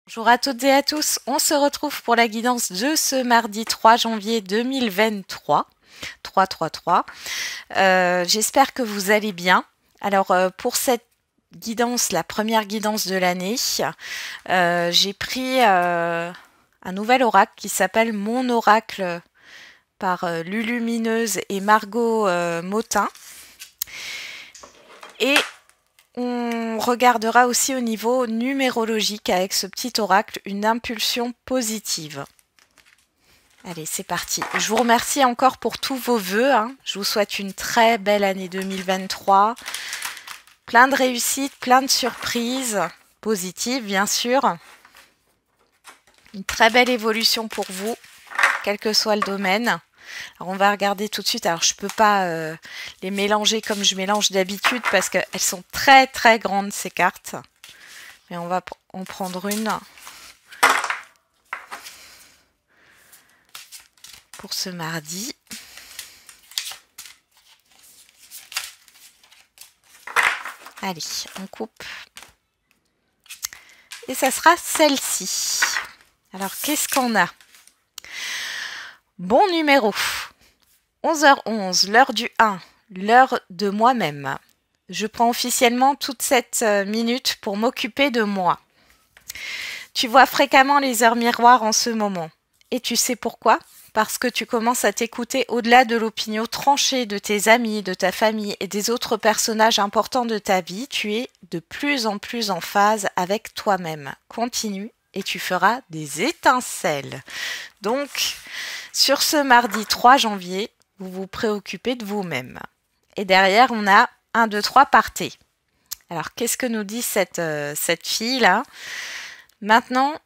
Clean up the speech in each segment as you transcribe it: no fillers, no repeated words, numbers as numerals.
Bonjour à toutes et à tous, on se retrouve pour la guidance de ce mardi 3 janvier 2023, 333. J'espère que vous allez bien. Alors pour cette guidance, la première guidance de l'année, j'ai pris un nouvel oracle qui s'appelle Mon Oracle par Lulumineuse et Margot Motin. Et on regardera aussi au niveau numérologique avec ce petit oracle une impulsion positive. Allez, c'est parti. Je vous remercie encore pour tous vos vœux. Je vous souhaite une très belle année 2023. Plein de réussites, plein de surprises positives, bien sûr. Une très belle évolution pour vous, quel que soit le domaine. Alors on va regarder tout de suite. Alors je peux pas les mélanger comme je mélange d'habitude parce qu'elles sont très très grandes ces cartes. Mais on va en prendre une pour ce mardi. Allez, on coupe. Et ça sera celle-ci. Alors qu'est-ce qu'on a? Bon numéro. 11h11, l'heure du 1, l'heure de moi-même. Je prends officiellement toute cette minute pour m'occuper de moi. Tu vois fréquemment les heures miroirs en ce moment. Et tu sais pourquoi? Parce que tu commences à t'écouter au-delà de l'opinion tranchée de tes amis, de ta famille et des autres personnages importants de ta vie. Tu es de plus en plus en phase avec toi-même. Continue et tu feras des étincelles. Donc, sur ce mardi 3 janvier, vous vous préoccupez de vous-même. Et derrière, on a 1, 2, 3, partez. Alors, qu'est-ce que nous dit cette fille-là? Maintenant,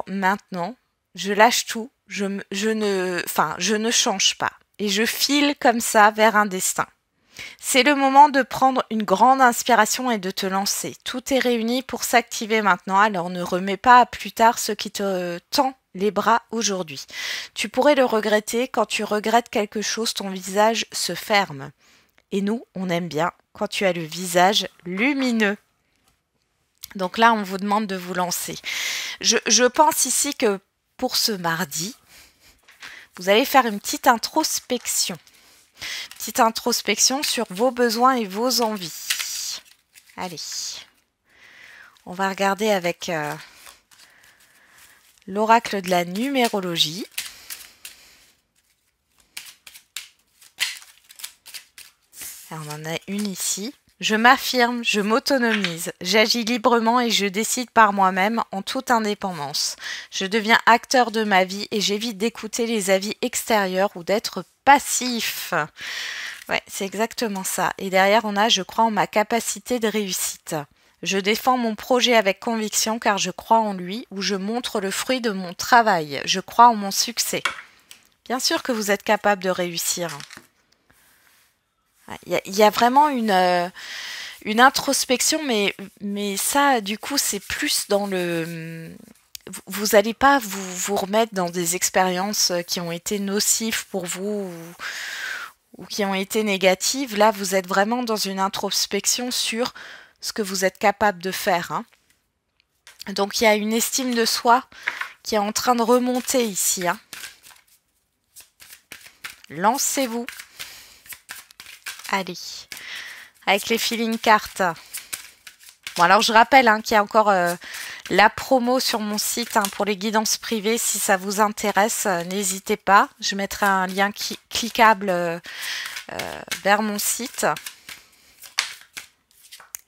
maintenant, je lâche tout, je ne change pas. Et je file comme ça vers un destin. C'est le moment de prendre une grande inspiration et de te lancer. Tout est réuni pour s'activer maintenant, alors ne remets pas à plus tard ce qui te tend les bras aujourd'hui. Tu pourrais le regretter, quand tu regrettes quelque chose, ton visage se ferme. Et nous, on aime bien quand tu as le visage lumineux. Donc là, on vous demande de vous lancer. Je pense ici que pour ce mardi, vous allez faire une petite introspection. Petite introspection sur vos besoins et vos envies. Allez, on va regarder avec l'oracle de la numérologie. Alors, on en a une ici. Je m'affirme, je m'autonomise, j'agis librement et je décide par moi-même en toute indépendance. Je deviens acteur de ma vie et j'évite d'écouter les avis extérieurs ou d'être passif. Ouais, c'est exactement ça. Et derrière, on a « Je crois en ma capacité de réussite ». Je défends mon projet avec conviction car je crois en lui ou je montre le fruit de mon travail. Je crois en mon succès. Bien sûr que vous êtes capable de réussir. Il y a vraiment une introspection, mais ça, du coup, c'est plus dans le... Vous n'allez pas vous remettre dans des expériences qui ont été nocives pour vous ou qui ont été négatives. Là, vous êtes vraiment dans une introspection sur ce que vous êtes capable de faire. Donc, il y a une estime de soi qui est en train de remonter ici. Lancez-vous. Allez, avec les feeling cards. Bon, alors je rappelle qu'il y a encore la promo sur mon site pour les guidances privées. Si ça vous intéresse, n'hésitez pas. Je mettrai un lien cliquable vers mon site.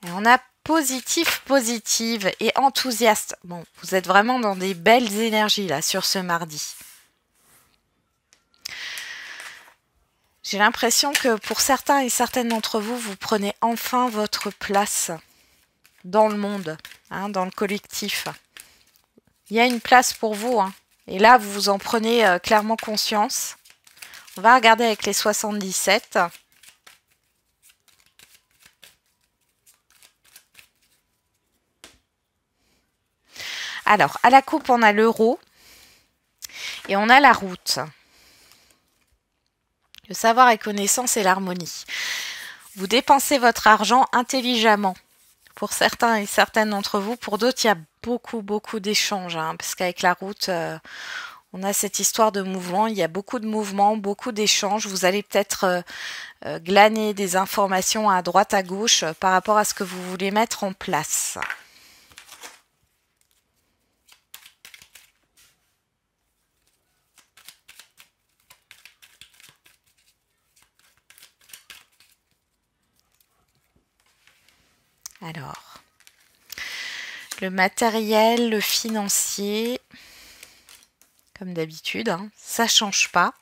Et on a positif, positive et enthousiaste. Bon, vous êtes vraiment dans des belles énergies là sur ce mardi. J'ai l'impression que pour certains et certaines d'entre vous, vous prenez enfin votre place dans le monde, dans le collectif. Il y a une place pour vous. Et là, vous vous en prenez clairement conscience. On va regarder avec les 77. Alors, à la coupe, on a l'euro et on a la route. Le savoir et connaissance et l'harmonie. Vous dépensez votre argent intelligemment. pour certains et certaines d'entre vous. Pour d'autres, il y a beaucoup d'échanges, hein, parce qu'avec la route, on a cette histoire de mouvement. Il y a beaucoup de mouvements, beaucoup d'échanges. Vous allez peut-être glaner des informations à droite, à gauche par rapport à ce que vous voulez mettre en place. Alors, le matériel, le financier, comme d'habitude, hein, ça ne change pas.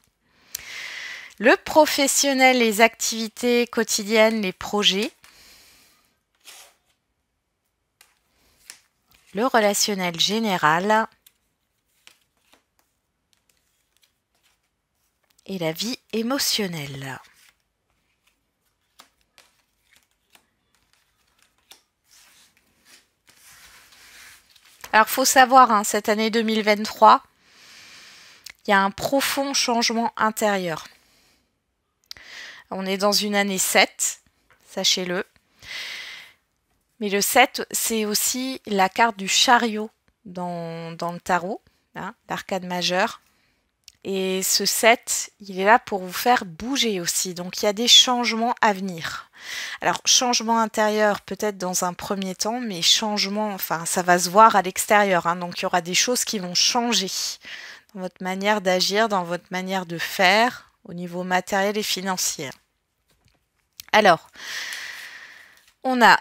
Le professionnel, les activités quotidiennes, les projets. Le relationnel général. Et la vie émotionnelle. Alors, faut savoir, hein, cette année 2023, il y a un profond changement intérieur. On est dans une année 7, sachez-le. Mais le 7, c'est aussi la carte du chariot dans le tarot, hein, l'arcade majeur. Et ce 7, il est là pour vous faire bouger aussi. Donc, il y a des changements à venir. Alors, changement intérieur peut-être dans un premier temps, mais changement, enfin, ça va se voir à l'extérieur. Hein, donc, il y aura des choses qui vont changer dans votre manière d'agir, dans votre manière de faire, au niveau matériel et financier. Alors, on a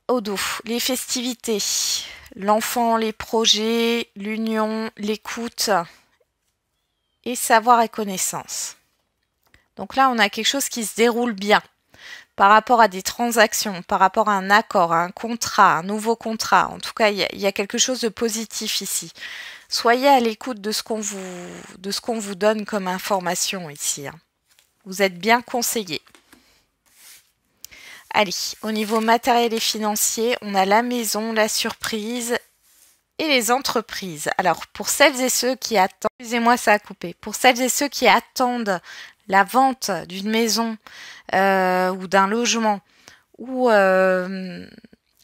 au dos les festivités, l'enfant, les projets, l'union, l'écoute et savoir et connaissance. Donc là, on a quelque chose qui se déroule bien par rapport à des transactions, par rapport à un accord, à un contrat, un nouveau contrat. En tout cas, il y a quelque chose de positif ici. Soyez à l'écoute de ce qu'on vous donne comme information ici. Hein. Vous êtes bien conseillé. Allez, au niveau matériel et financier, on a la maison, la surprise et les entreprises. Alors, pour celles et ceux qui attendent, excusez-moi, ça a coupé. Pour celles et ceux qui attendent la vente d'une maison ou d'un logement ou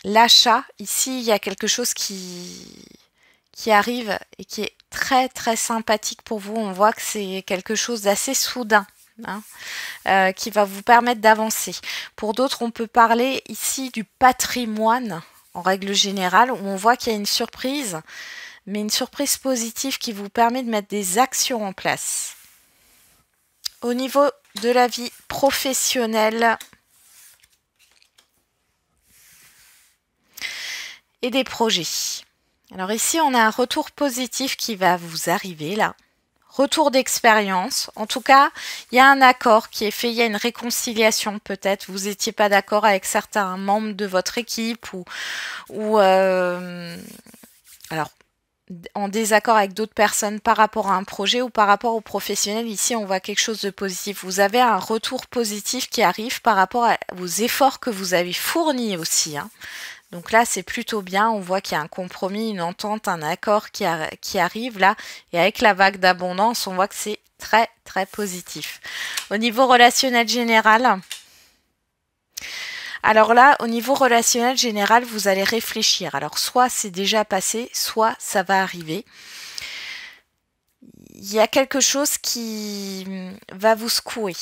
l'achat, ici, il y a quelque chose qui arrive et qui est très sympathique pour vous. On voit que c'est quelque chose d'assez soudain. Hein, qui va vous permettre d'avancer. Pour d'autres, on peut parler ici du patrimoine en règle générale, où on voit qu'il y a une surprise, mais une surprise positive qui vous permet de mettre des actions en place. Au niveau de la vie professionnelle et des projets. Alors ici, on a un retour positif qui va vous arriver là. Retour d'expérience. En tout cas, il y a un accord qui est fait, il y a une réconciliation peut-être. Vous n'étiez pas d'accord avec certains membres de votre équipe ou alors en désaccord avec d'autres personnes par rapport à un projet ou par rapport aux professionnels. Ici, on voit quelque chose de positif. Vous avez un retour positif qui arrive par rapport aux efforts que vous avez fournis aussi. Hein. Donc là, c'est plutôt bien. On voit qu'il y a un compromis, une entente, un accord qui arrive là. Et avec la vague d'abondance, on voit que c'est très positif. Au niveau relationnel général, alors là, au niveau relationnel général, vous allez réfléchir. Alors, soit c'est déjà passé, soit ça va arriver. Il y a quelque chose qui va vous secouer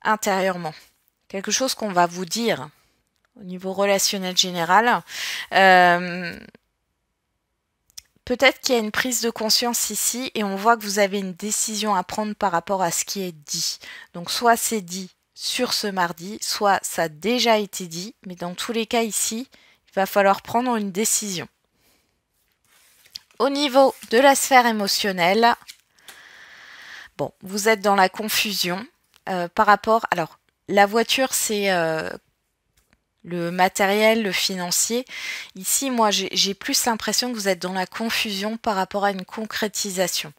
intérieurement. Quelque chose qu'on va vous dire. Au niveau relationnel général, peut-être qu'il y a une prise de conscience ici et on voit que vous avez une décision à prendre par rapport à ce qui est dit. Donc soit c'est dit sur ce mardi, soit ça a déjà été dit, mais dans tous les cas ici, il va falloir prendre une décision. Au niveau de la sphère émotionnelle, bon, vous êtes dans la confusion par rapport... Alors, la voiture, c'est... le matériel, le financier. Ici, moi, j'ai plus l'impression que vous êtes dans la confusion par rapport à une concrétisation.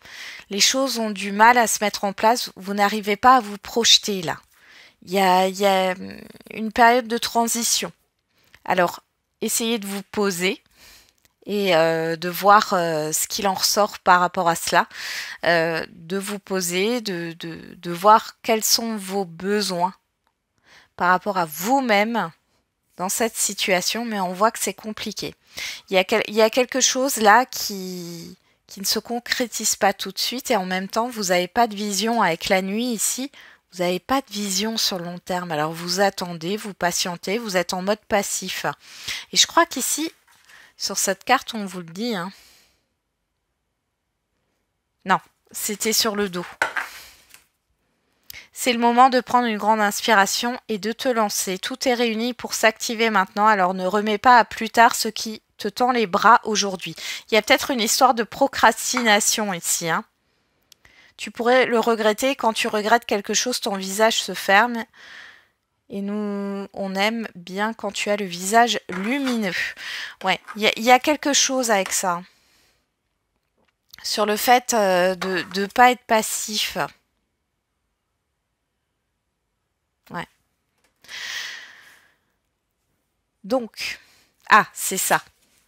Les choses ont du mal à se mettre en place. Vous n'arrivez pas à vous projeter là. Il y a une période de transition. Alors, essayez de vous poser et de voir ce qu'il en ressort par rapport à cela. De vous poser, de voir quels sont vos besoins par rapport à vous-même dans cette situation, mais on voit que c'est compliqué. Il y a quelque chose là qui ne se concrétise pas tout de suite et en même temps, vous n'avez pas de vision avec la nuit ici. Vous n'avez pas de vision sur le long terme. Alors vous attendez, vous patientez, vous êtes en mode passif. Et je crois qu'ici, sur cette carte, on vous le dit. Hein. Non, c'était sur le dos. C'est le moment de prendre une grande inspiration et de te lancer. Tout est réuni pour s'activer maintenant, alors ne remets pas à plus tard ce qui te tend les bras aujourd'hui. Il y a peut-être une histoire de procrastination ici. Hein. Tu pourrais le regretter. Quand tu regrettes quelque chose, ton visage se ferme. Et nous, on aime bien quand tu as le visage lumineux. Ouais, il y a quelque chose avec ça. Sur le fait de ne pas être passif. Ouais. Donc, c'est ça.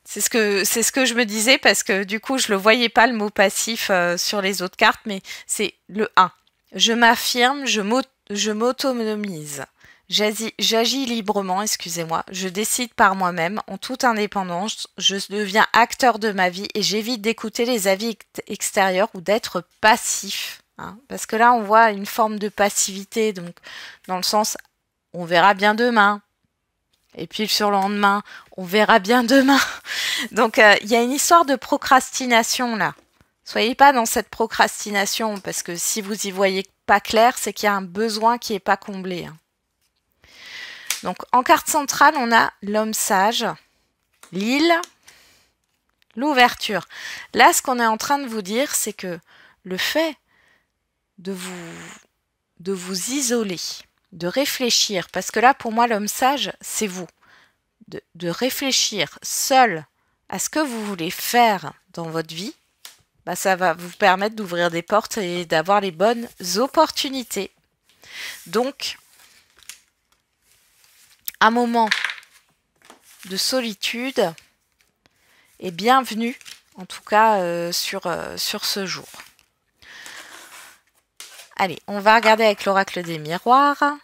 C'est ce que je me disais parce que du coup, je le voyais pas le mot passif sur les autres cartes, mais c'est le 1. Je m'affirme, je m'autonomise. J'agis librement, excusez-moi. Je décide par moi-même, en toute indépendance. Je deviens acteur de ma vie et j'évite d'écouter les avis extérieurs ou d'être passif. Hein, parce que là, on voit une forme de passivité, donc dans le sens, on verra bien demain. Et puis le surlendemain, on verra bien demain. Donc, il y a une histoire de procrastination là. Soyez pas dans cette procrastination, parce que si vous y voyez pas clair, c'est qu'il y a un besoin qui n'est pas comblé. Hein. Donc, en carte centrale, on a l'homme sage, l'île, l'ouverture. Là, ce qu'on est en train de vous dire, c'est que le fait de vous isoler, de réfléchir, parce que là, pour moi, l'homme sage, c'est vous. De réfléchir seul à ce que vous voulez faire dans votre vie, bah, ça va vous permettre d'ouvrir des portes et d'avoir les bonnes opportunités. Donc, un moment de solitude est bienvenu, en tout cas sur ce jour. Allez, on va regarder avec l'oracle des miroirs.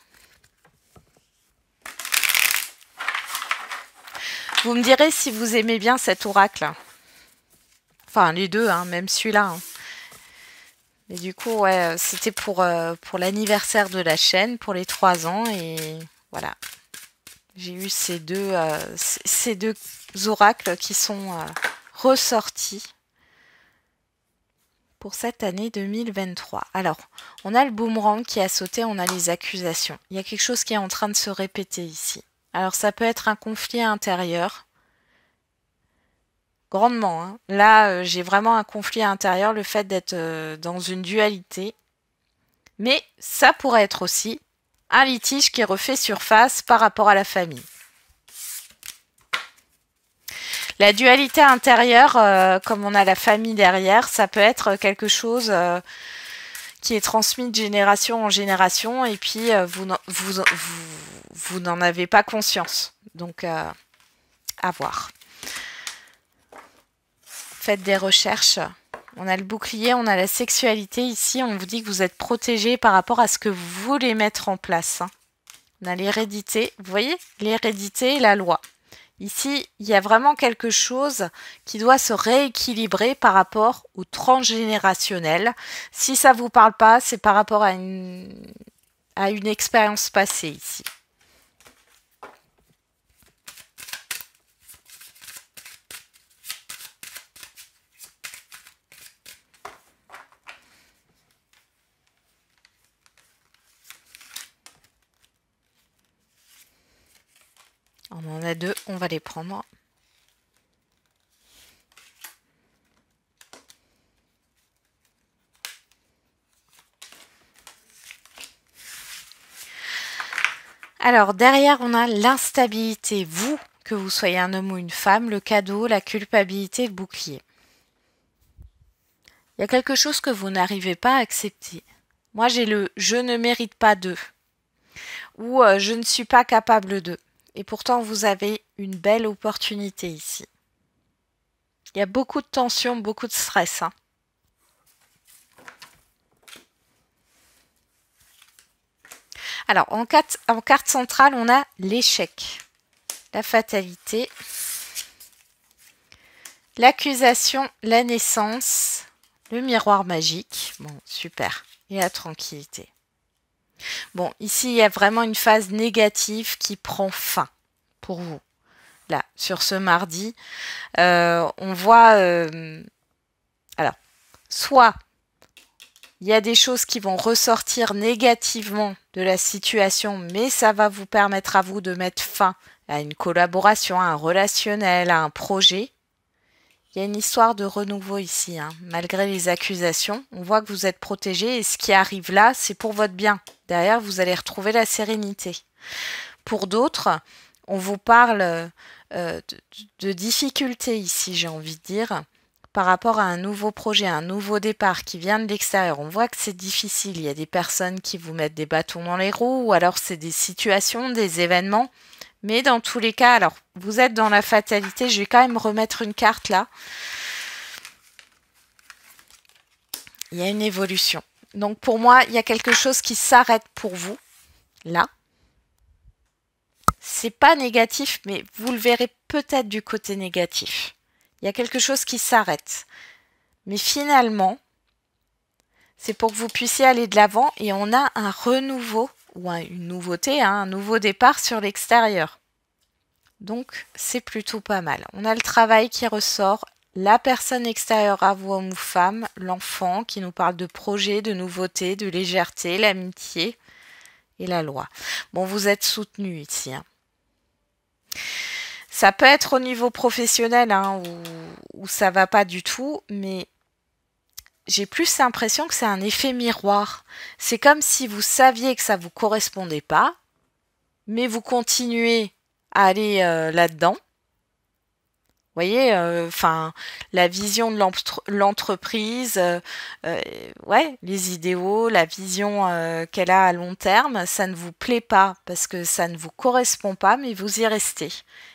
Vous me direz si vous aimez bien cet oracle. Enfin, les deux, hein, même celui-là. Hein. Mais du coup, ouais, c'était pour l'anniversaire de la chaîne, pour les 3 ans. Et voilà. J'ai eu ces deux oracles qui sont ressortis pour cette année 2023. Alors, on a le boomerang qui a sauté, on a les accusations. Il y a quelque chose qui est en train de se répéter ici. Alors, ça peut être un conflit intérieur. Grandement. Hein. Là, j'ai vraiment un conflit intérieur, le fait d'être dans une dualité. Mais ça pourrait être aussi un litige qui refait surface par rapport à la famille. La dualité intérieure, comme on a la famille derrière, ça peut être quelque chose qui est transmis de génération en génération et puis vous n'en avez pas conscience. Donc, à voir. Faites des recherches. On a le bouclier, on a la sexualité. Ici, on vous dit que vous êtes protégé par rapport à ce que vous voulez mettre en place. On a l'hérédité. Vous voyez, l'hérédité et la loi. Ici, il y a vraiment quelque chose qui doit se rééquilibrer par rapport au transgénérationnel. Si ça ne vous parle pas, c'est par rapport à une expérience passée ici. On en a 2, on va les prendre. Alors, derrière, on a l'instabilité. Vous, que vous soyez un homme ou une femme, le cadeau, la culpabilité, le bouclier. Il y a quelque chose que vous n'arrivez pas à accepter. Moi, j'ai le « je ne mérite pas de » ou « je ne suis pas capable de ». Et pourtant, vous avez une belle opportunité ici. Il y a beaucoup de tension, beaucoup de stress. Hein. Alors, en carte centrale, on a l'échec. la fatalité, l'accusation, la naissance, le miroir magique. Bon, super. Et la tranquillité. Bon, ici, il y a vraiment une phase négative qui prend fin pour vous. Là, sur ce mardi, on voit... alors, soit il y a des choses qui vont ressortir négativement de la situation, mais ça va vous permettre à vous de mettre fin à une collaboration, à un relationnel, à un projet. Il y a une histoire de renouveau ici, hein. Malgré les accusations. On voit que vous êtes protégé et ce qui arrive là, c'est pour votre bien. Derrière, vous allez retrouver la sérénité. Pour d'autres, on vous parle de difficultés ici, j'ai envie de dire, par rapport à un nouveau projet, un nouveau départ qui vient de l'extérieur. On voit que c'est difficile. Il y a des personnes qui vous mettent des bâtons dans les roues ou alors c'est des situations, des événements. Mais dans tous les cas, alors, vous êtes dans la fatalité. Je vais quand même remettre une carte là. Il y a une évolution. Donc, pour moi, il y a quelque chose qui s'arrête pour vous, là. C'est pas négatif, mais vous le verrez peut-être du côté négatif. Il y a quelque chose qui s'arrête. Mais finalement, c'est pour que vous puissiez aller de l'avant et on a un renouveau ou une nouveauté, hein, un nouveau départ sur l'extérieur. Donc, c'est plutôt pas mal. On a le travail qui ressort, la personne extérieure à vous, homme ou femme, l'enfant qui nous parle de projet, de nouveauté, de légèreté, l'amitié et la loi. Bon, vous êtes soutenu ici, hein. Ça peut être au niveau professionnel, hein, où ça va pas du tout, mais j'ai plus l'impression que c'est un effet miroir. C'est comme si vous saviez que ça vous correspondait pas, mais vous continuez à aller là-dedans. Vous voyez, la vision de l'entreprise, ouais, les idéaux, la vision qu'elle a à long terme, ça ne vous plaît pas parce que ça ne vous correspond pas, mais vous y restez.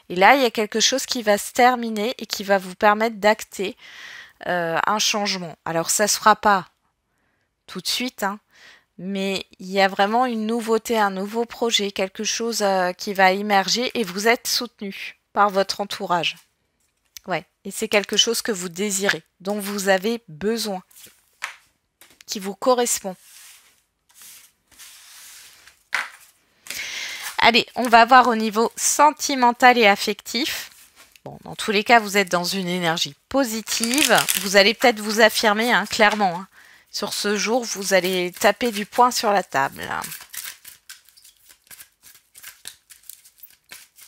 Et là, il y a quelque chose qui va se terminer et qui va vous permettre d'acter un changement. Alors, ça se fera pas tout de suite, hein, mais il y a vraiment une nouveauté, un nouveau projet, quelque chose qui va émerger et vous êtes soutenu par votre entourage. Ouais, et c'est quelque chose que vous désirez, dont vous avez besoin, qui vous correspond. Allez, on va voir au niveau sentimental et affectif. Bon, dans tous les cas, vous êtes dans une énergie positive. Vous allez peut-être vous affirmer, hein, clairement. Hein. Sur ce jour, vous allez taper du poing sur la table.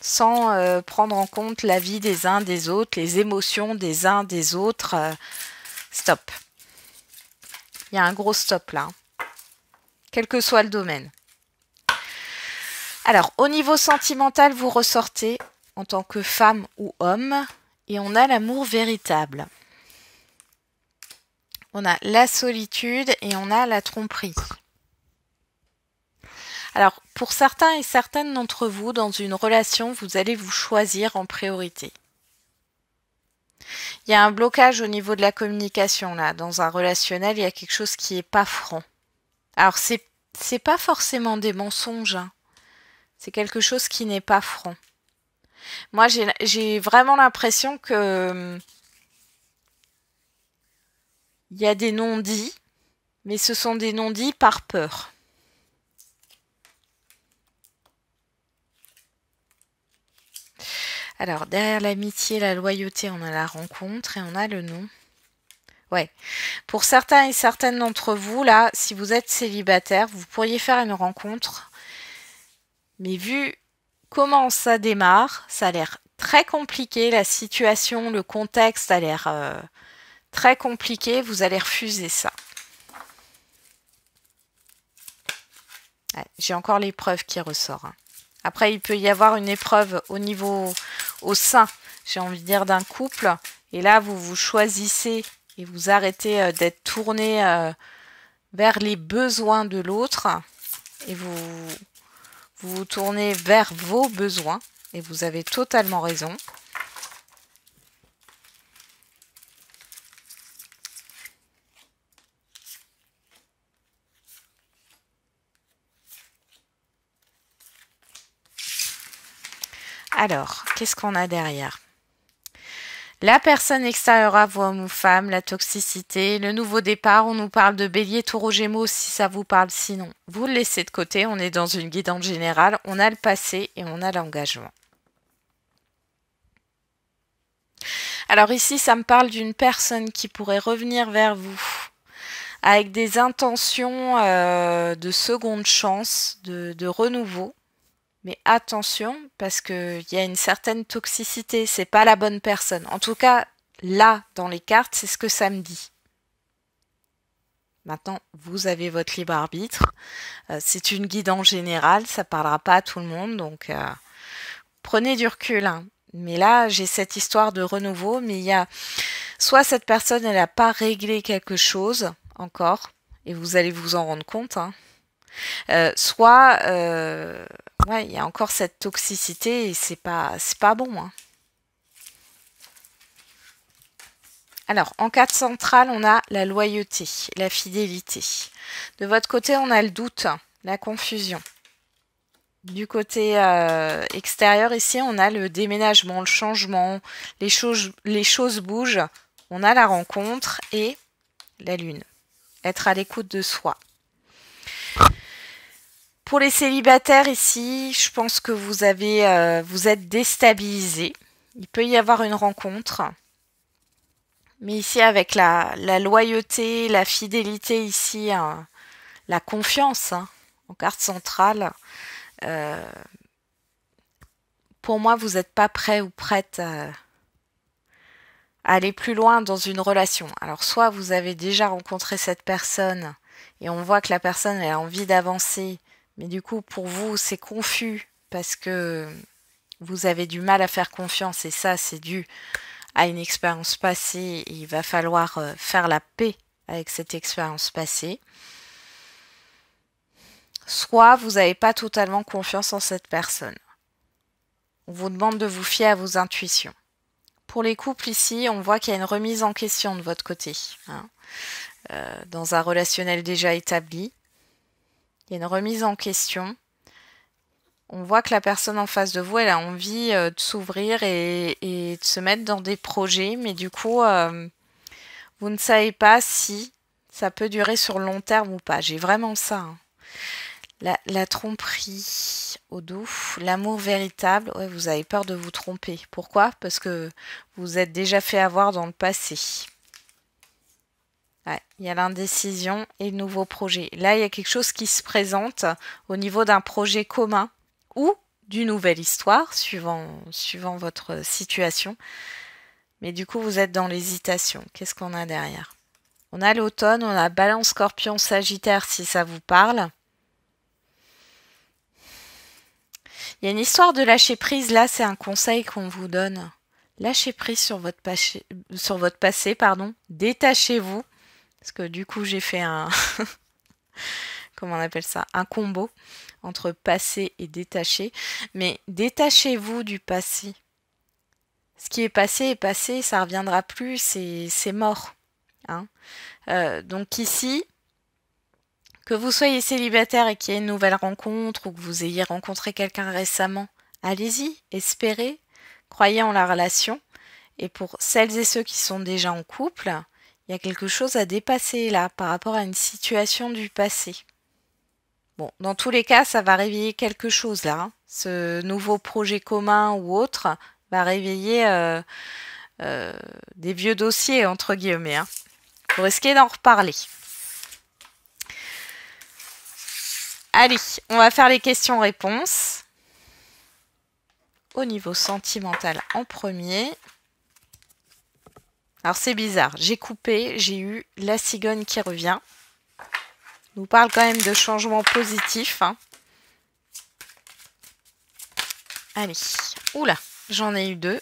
Sans prendre en compte la vie des uns des autres, les émotions des uns des autres. Stop. Il y a un gros stop là. Quel que soit le domaine. Alors, au niveau sentimental, vous ressortez en tant que femme ou homme et on a l'amour véritable. On a la solitude et on a la tromperie. Alors, pour certains et certaines d'entre vous, dans une relation, vous allez vous choisir en priorité. Il y a un blocage au niveau de la communication, là. Dans un relationnel, il y a quelque chose qui n'est pas franc. Alors, c'est pas forcément des mensonges, hein. C'est quelque chose qui n'est pas franc. Moi, j'ai vraiment l'impression que il y a des non-dits, mais ce sont des non-dits par peur. Alors, derrière l'amitié, la loyauté, on a la rencontre et on a le nom. Ouais. Pour certains et certaines d'entre vous, là, si vous êtes célibataire, vous pourriez faire une rencontre. Mais vu comment ça démarre, ça a l'air très compliqué. La situation, le contexte a l'air très compliqué. Vous allez refuser ça. Ouais, j'ai encore l'épreuve qui ressort, hein. Après, il peut y avoir une épreuve au sein, j'ai envie de dire, d'un couple. Et là, vous vous choisissez et vous arrêtez d'être tourné vers les besoins de l'autre. Et vous tournez vers vos besoins. Et vous avez totalement raison. Alors, qu'est-ce qu'on a derrière? La personne extérieure à vous, homme ou femme, la toxicité, le nouveau départ, on nous parle de bélier, taureau, gémeaux si ça vous parle, sinon vous le laissez de côté, on est dans une guidance générale, on a le passé et on a l'engagement. Alors ici, ça me parle d'une personne qui pourrait revenir vers vous avec des intentions de seconde chance, de renouveau. Mais attention, parce qu'il y a une certaine toxicité, c'est pas la bonne personne. En tout cas, là, dans les cartes, c'est ce que ça me dit. Maintenant, vous avez votre libre arbitre. C'est une guidance générale, ça parlera pas à tout le monde, donc prenez du recul. Hein. Mais là, j'ai cette histoire de renouveau, mais il y a soit cette personne, elle n'a pas réglé quelque chose encore, et vous allez vous en rendre compte, hein. Soit ouais, il y a encore cette toxicité et c'est pas bon. Hein. Alors, en carte centrale, on a la loyauté, la fidélité. De votre côté, on a le doute, la confusion. Du côté extérieur, ici, on a le déménagement, le changement, les choses bougent. On a la rencontre et la lune. Être à l'écoute de soi. Pour les célibataires ici, je pense que vous êtes déstabilisés. Il peut y avoir une rencontre. Mais ici, avec la loyauté, la fidélité ici, hein, la confiance hein, en carte centrale, pour moi, vous n'êtes pas prêt ou prête à aller plus loin dans une relation. Alors, soit vous avez déjà rencontré cette personne et on voit que la personne a envie d'avancer, mais du coup, pour vous, c'est confus parce que vous avez du mal à faire confiance et ça, c'est dû à une expérience passée et il va falloir faire la paix avec cette expérience passée. Soit vous n'avez pas totalement confiance en cette personne. On vous demande de vous fier à vos intuitions. Pour les couples ici, on voit qu'il y a une remise en question de votre côté. Hein. Dans un relationnel déjà établi, il y a une remise en question. On voit que la personne en face de vous, elle a envie de s'ouvrir et de se mettre dans des projets, mais du coup, vous ne savez pas si ça peut durer sur le long terme ou pas. J'ai vraiment ça. Hein. La tromperie au dos, l'amour véritable, ouais, vous avez peur de vous tromper. Pourquoi? Parce que vous êtes déjà fait avoir dans le passé. Ouais, il y a l'indécision et le nouveau projet. Là, il y a quelque chose qui se présente au niveau d'un projet commun ou d'une nouvelle histoire, suivant votre situation. Mais du coup, vous êtes dans l'hésitation. Qu'est-ce qu'on a derrière? On a l'automne, on a Balance, Scorpion, Sagittaire, si ça vous parle. Il y a une histoire de lâcher prise. Là, c'est un conseil qu'on vous donne. Lâchez prise sur votre passé, pardon. Détachez-vous. Parce que du coup, j'ai fait un... comment on appelle ça? Un combo entre passé et détaché. Mais détachez-vous du passé. Ce qui est passé, ça ne reviendra plus, c'est mort. Hein. Donc ici, que vous soyez célibataire et qu'il y ait une nouvelle rencontre ou que vous ayez rencontré quelqu'un récemment, allez-y, espérez, croyez en la relation. Et pour celles et ceux qui sont déjà en couple, il y a quelque chose à dépasser là par rapport à une situation du passé. Bon, dans tous les cas, ça va réveiller quelque chose là. Hein. Ce nouveau projet commun ou autre va réveiller des vieux dossiers, entre guillemets. Hein. Vous risquez d'en reparler. Allez, on va faire les questions-réponses. Au niveau sentimental en premier. Alors c'est bizarre, j'ai coupé, j'ai eu la cigogne qui revient. On nous parle quand même de changements positifs. Hein. Allez, oula, j'en ai eu 2.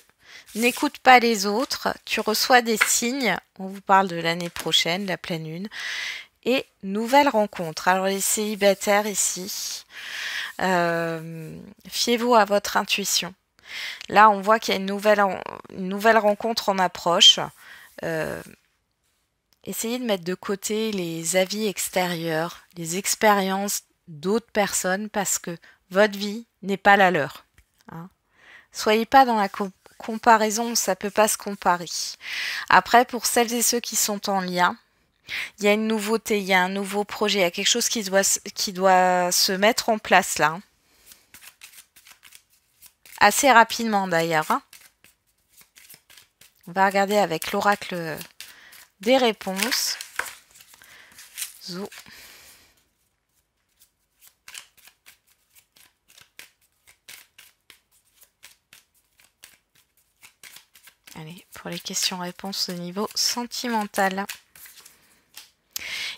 N'écoute pas les autres, tu reçois des signes. On vous parle de l'année prochaine, la pleine lune. Et nouvelle rencontre. Alors les célibataires ici, fiez-vous à votre intuition. Là, on voit qu'il y a une nouvelle rencontre en approche. Essayez de mettre de côté les avis extérieurs, les expériences d'autres personnes parce que votre vie n'est pas la leur. Hein. Soyez pas dans la comparaison, ça peut pas se comparer. Après, pour celles et ceux qui sont en lien, il y a une nouveauté, il y a un nouveau projet, il y a quelque chose qui doit se mettre en place là. Assez rapidement d'ailleurs. On va regarder avec l'oracle des réponses. Zou. Allez, pour les questions-réponses au niveau sentimental.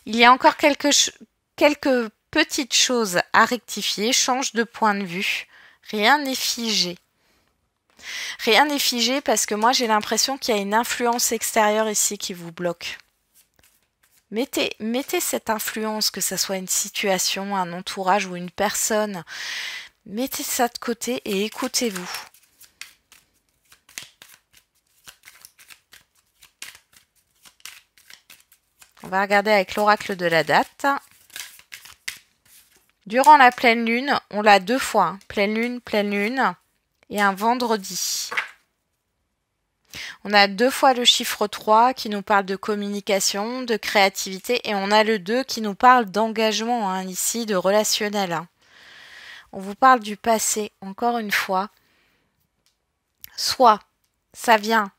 Il y a encore quelques petites choses à rectifier. Change de point de vue. Rien n'est figé. Rien n'est figé parce que moi j'ai l'impression qu'il y a une influence extérieure ici qui vous bloque. Mettez cette influence, que ce soit une situation, un entourage ou une personne, mettez ça de côté et écoutez-vous. On va regarder avec l'oracle de la date. Durant la pleine lune, on l'a 2 fois. Hein. Pleine lune et un vendredi. On a 2 fois le chiffre 3 qui nous parle de communication, de créativité, et on a le 2 qui nous parle d'engagement, hein, ici, de relationnel. Hein. On vous parle du passé, encore une fois. Soit ça vient,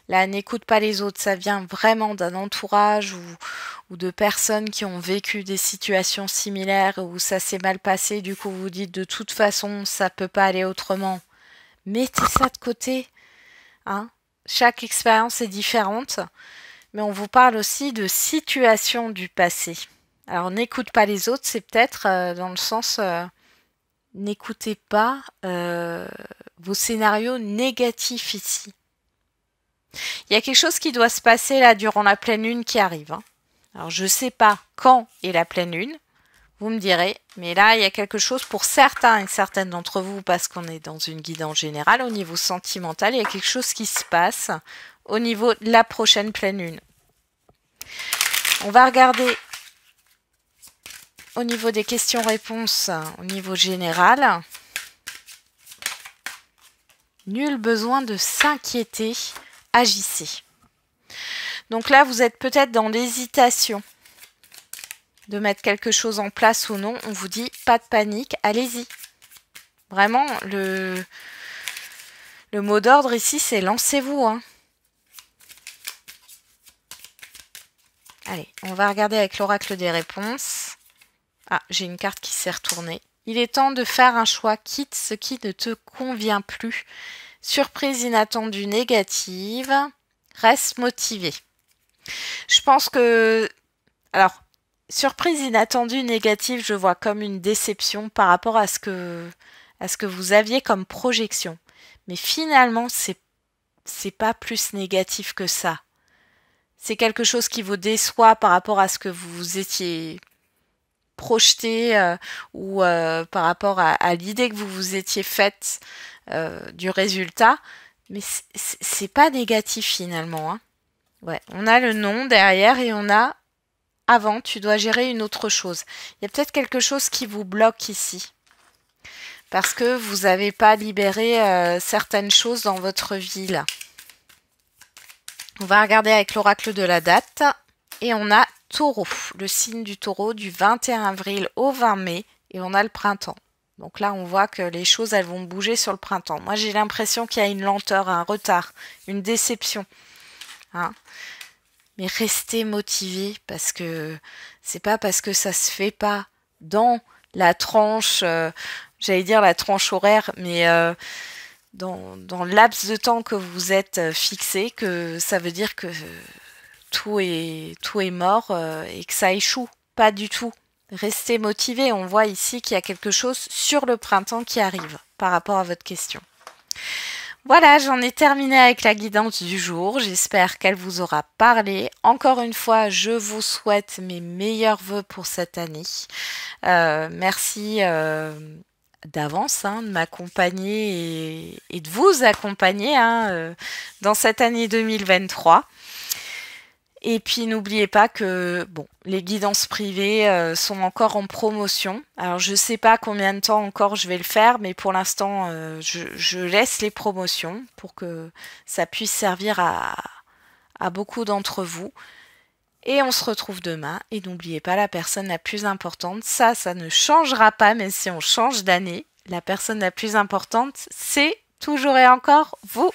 là, n'écoute pas les autres, ça vient vraiment d'un entourage ou de personnes qui ont vécu des situations similaires où ça s'est mal passé, du coup vous dites de toute façon, ça peut pas aller autrement. Mettez ça de côté, hein. Chaque expérience est différente, mais on vous parle aussi de situations du passé. Alors n'écoute pas les autres, c'est peut-être dans le sens n'écoutez pas vos scénarios négatifs ici. Il y a quelque chose qui doit se passer là durant la pleine lune qui arrive. Hein. Alors je ne sais pas quand est la pleine lune, vous me direz, mais là il y a quelque chose pour certains et certaines d'entre vous, parce qu'on est dans une guidance générale, au niveau sentimental, il y a quelque chose qui se passe au niveau de la prochaine pleine lune. On va regarder au niveau des questions-réponses, au niveau général. Nul besoin de s'inquiéter, agissez. Donc là, vous êtes peut-être dans l'hésitation de mettre quelque chose en place ou non. On vous dit pas de panique, allez-y. Vraiment, le mot d'ordre ici, c'est lancez-vous. Hein. Allez, on va regarder avec l'oracle des réponses. Ah, j'ai une carte qui s'est retournée. Il est temps de faire un choix, quitte ce qui ne te convient plus. Surprise inattendue négative, reste motivé. Je pense que... Alors, surprise inattendue négative, je vois comme une déception par rapport à ce que vous aviez comme projection. Mais finalement, c'est pas plus négatif que ça. C'est quelque chose qui vous déçoit par rapport à ce que vous étiez projeté ou par rapport à l'idée que vous vous étiez faite du résultat. Mais c'est pas négatif finalement. Hein. Ouais, on a le nom derrière et on a avant, tu dois gérer une autre chose. Il y a peut-être quelque chose qui vous bloque ici. Parce que vous n'avez pas libéré certaines choses dans votre vie là. On va regarder avec l'oracle de la date. Et on a Taureau, le signe du Taureau du 21 avril au 20 mai. Et on a le printemps. Donc là, on voit que les choses, elles vont bouger sur le printemps. Moi, j'ai l'impression qu'il y a une lenteur, un retard, une déception. Hein. Mais restez motivés parce que c'est pas parce que ça se fait pas dans la tranche, j'allais dire la tranche horaire, mais dans le laps de temps que vous êtes fixé, que ça veut dire que tout est mort et que ça échoue. Pas du tout. Restez motivés. On voit ici qu'il y a quelque chose sur le printemps qui arrive par rapport à votre question. Voilà, j'en ai terminé avec la guidance du jour. J'espère qu'elle vous aura parlé. Encore une fois, je vous souhaite mes meilleurs vœux pour cette année. Merci d'avance de m'accompagner et de vous accompagner dans cette année 2023. Et puis n'oubliez pas que bon, les guidances privées sont encore en promotion. Alors je sais pas combien de temps encore je vais le faire, mais pour l'instant je laisse les promotions pour que ça puisse servir à beaucoup d'entre vous. Et on se retrouve demain. Et n'oubliez pas, la personne la plus importante, ça ne changera pas, même si on change d'année. La personne la plus importante, c'est toujours et encore vous.